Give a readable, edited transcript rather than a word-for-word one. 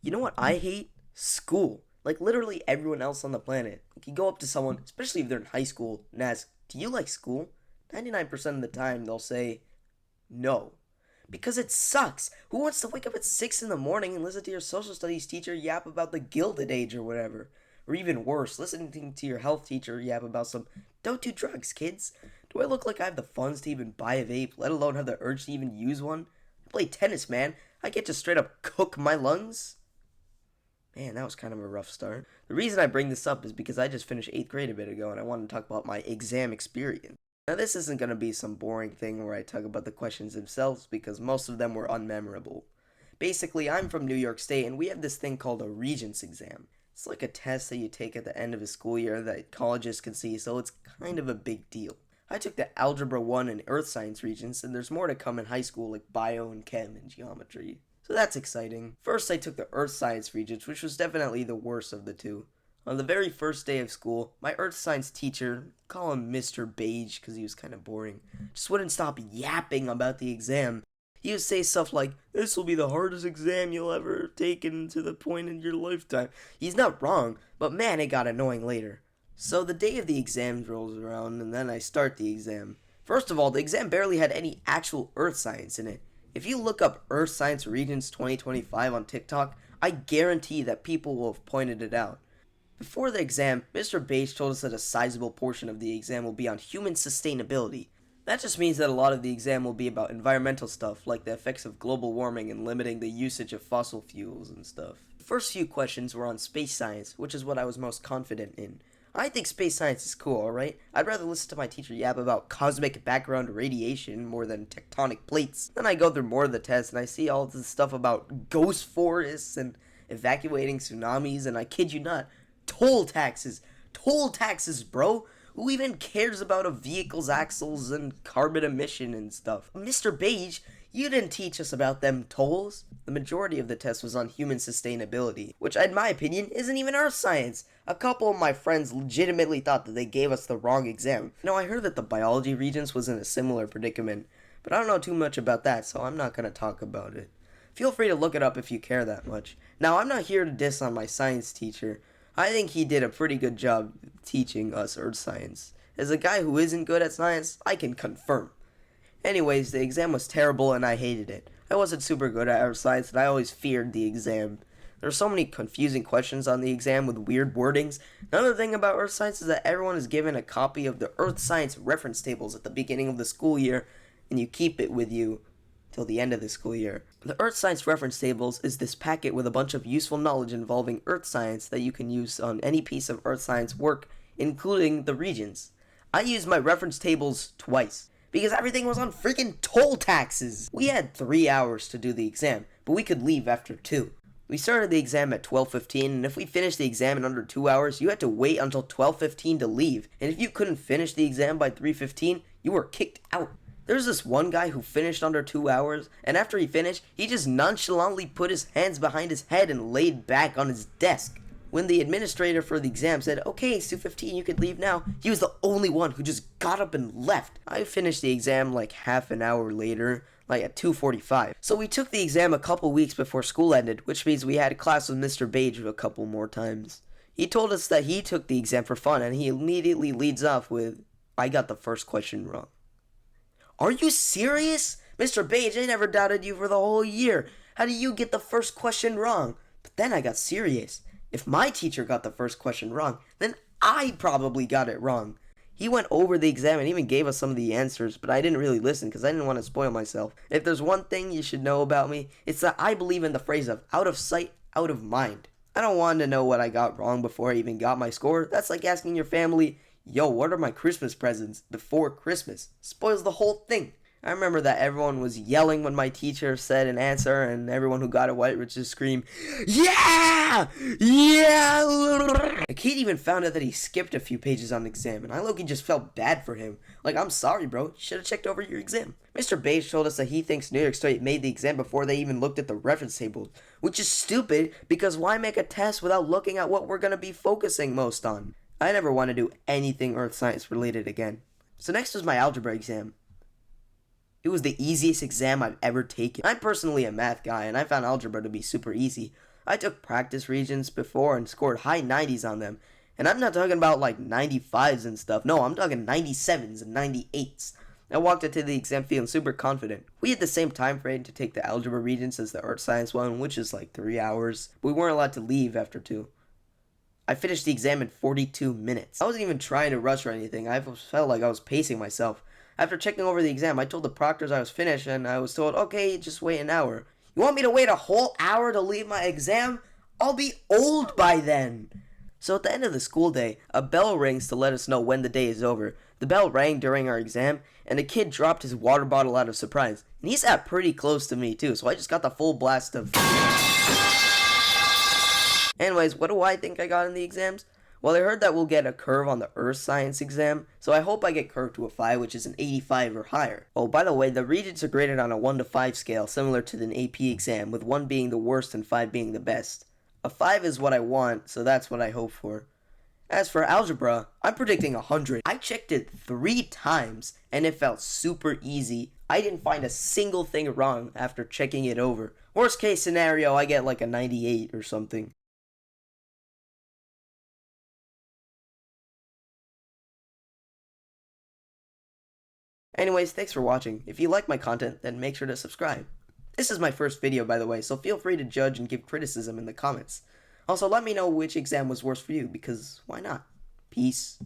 You know what I hate? School. Like literally everyone else on the planet. Like you go up to someone, especially if they're in high school, and ask, "Do you like school?" 99% of the time they'll say no. Because it sucks. Who wants to wake up at 6 in the morning and listen to your social studies teacher yap about the Gilded Age or whatever? Or even worse, listening to your health teacher yap about some don't do drugs, kids. Do I look like I have the funds to even buy a vape, let alone have the urge to even use one? I play tennis, man. I get to straight up cook my lungs. Man, that was kind of a rough start. The reason I bring this up is because I just finished 8th grade a bit ago and I want to talk about my exam experience. Now, this isn't going to be some boring thing where I talk about the questions themselves because most of them were unmemorable. Basically, I'm from New York State and we have this thing called a Regents exam. It's like a test that you take at the end of a school year that colleges can see, so it's kind of a big deal. I took the Algebra 1 and Earth Science Regents, and there's more to come in high school like bio and chem and geometry. So that's exciting. First, I took the Earth Science Regents, which was definitely the worst of the two. On the very first day of school, my Earth Science teacher, call him Mr. Beige because he was kind of boring, just wouldn't stop yapping about the exam. He would say stuff like, "This will be the hardest exam you'll ever taken to the point in your lifetime." He's not wrong, but man, it got annoying later. So the day of the exam rolls around, and then I start the exam. First of all, the exam barely had any actual Earth Science in it. If you look up Earth Science Regents 2025 on TikTok, I guarantee that people will have pointed it out. Before the exam, Mr. Beige told us that a sizable portion of the exam will be on human sustainability. That just means that a lot of the exam will be about environmental stuff, like the effects of global warming and limiting the usage of fossil fuels and stuff. The first few questions were on space science, which is what I was most confident in. I think space science is cool, alright? I'd rather listen to my teacher yap about cosmic background radiation more than tectonic plates. Then I go through more of the test and I see all this stuff about ghost forests and evacuating tsunamis, and I kid you not, toll taxes. Toll taxes, bro. Who even cares about a vehicle's axles and carbon emission and stuff? Mr. Beige, you didn't teach us about them tolls. The majority of the test was on human sustainability, which in my opinion isn't even earth science. A couple of my friends legitimately thought that they gave us the wrong exam. Now I heard that the biology regents was in a similar predicament, but I don't know too much about that, so I'm not going to talk about it. Feel free to look it up if you care that much. Now I'm not here to diss on my science teacher. I think he did a pretty good job teaching us earth science. As a guy who isn't good at science, I can confirm. Anyways, the exam was terrible and I hated it. I wasn't super good at earth science and I always feared the exam. There are so many confusing questions on the exam with weird wordings. Another thing about earth science is that everyone is given a copy of the earth science reference tables at the beginning of the school year, and you keep it with you till the end of the school year. The Earth Science Reference Tables is this packet with a bunch of useful knowledge involving Earth science that you can use on any piece of Earth science work, including the regions. I used my reference tables twice, because everything was on freaking toll taxes! We had 3 hours to do the exam, but we could leave after 2. We started the exam at 12:15, and if we finished the exam in under 2 hours, you had to wait until 12:15 to leave, and if you couldn't finish the exam by 3:15, you were kicked out. There's this one guy who finished under 2 hours, and after he finished, he just nonchalantly put his hands behind his head and laid back on his desk. When the administrator for the exam said, "Okay, it's 2:15, you could leave now," he was the only one who just got up and left. I finished the exam like half an hour later, like at 2:45. So we took the exam a couple weeks before school ended, which means we had class with Mr. Beige a couple more times. He told us that he took the exam for fun, and he immediately leads off with, "I got the first question wrong." Are you serious? Mr. Beige, I never doubted you for the whole year. How do you get the first question wrong? But then I got serious. If my teacher got the first question wrong, then I probably got it wrong. He went over the exam and even gave us some of the answers, but I didn't really listen because I didn't want to spoil myself. If there's one thing you should know about me, it's that I believe in the phrase of out of sight, out of mind. I don't want to know what I got wrong before I even got my score. That's like asking your family, "Yo, what are my Christmas presents?" before Christmas. Spoils the whole thing. I remember that everyone was yelling when my teacher said an answer, and everyone who got it right would just scream, "Yeah! Yeah!" A kid even found out that he skipped a few pages on the exam, and I low-key just felt bad for him. Like, I'm sorry, bro. You should have checked over your exam. Mr. Beige told us that he thinks New York State made the exam before they even looked at the reference table, which is stupid because why make a test without looking at what we're going to be focusing most on? I never want to do anything earth science related again. So next was my algebra exam. It was the easiest exam I've ever taken. I'm personally a math guy, and I found algebra to be super easy. I took practice regions before and scored high 90s on them. And I'm not talking about like 95s and stuff. No, I'm talking 97s and 98s. I walked into the exam feeling super confident. We had the same time frame to take the algebra regions as the earth science one, which is like 3 hours. But we weren't allowed to leave after 2. I finished the exam in 42 minutes. I wasn't even trying to rush or anything. I felt like I was pacing myself. After checking over the exam, I told the proctors I was finished, and I was told, okay, just wait an hour. You want me to wait a whole hour to leave my exam? I'll be old by then. So at the end of the school day, a bell rings to let us know when the day is over. The bell rang during our exam, and a kid dropped his water bottle out of surprise. And he sat pretty close to me too, so I just got the full blast of... Anyways, what do I think I got in the exams? Well, I heard that we'll get a curve on the earth science exam, so I hope I get curved to a 5, which is an 85 or higher. Oh, by the way, the regions are graded on a 1 to 5 scale, similar to the AP exam, with 1 being the worst and 5 being the best. A 5 is what I want, so that's what I hope for. As for algebra, I'm predicting 100. I checked it 3 times, and it felt super easy. I didn't find a single thing wrong after checking it over. Worst case scenario, I get like a 98 or something. Anyways, thanks for watching. If you like my content, then make sure to subscribe. This is my first video, by the way, so feel free to judge and give criticism in the comments. Also, let me know which exam was worse for you, because why not? Peace.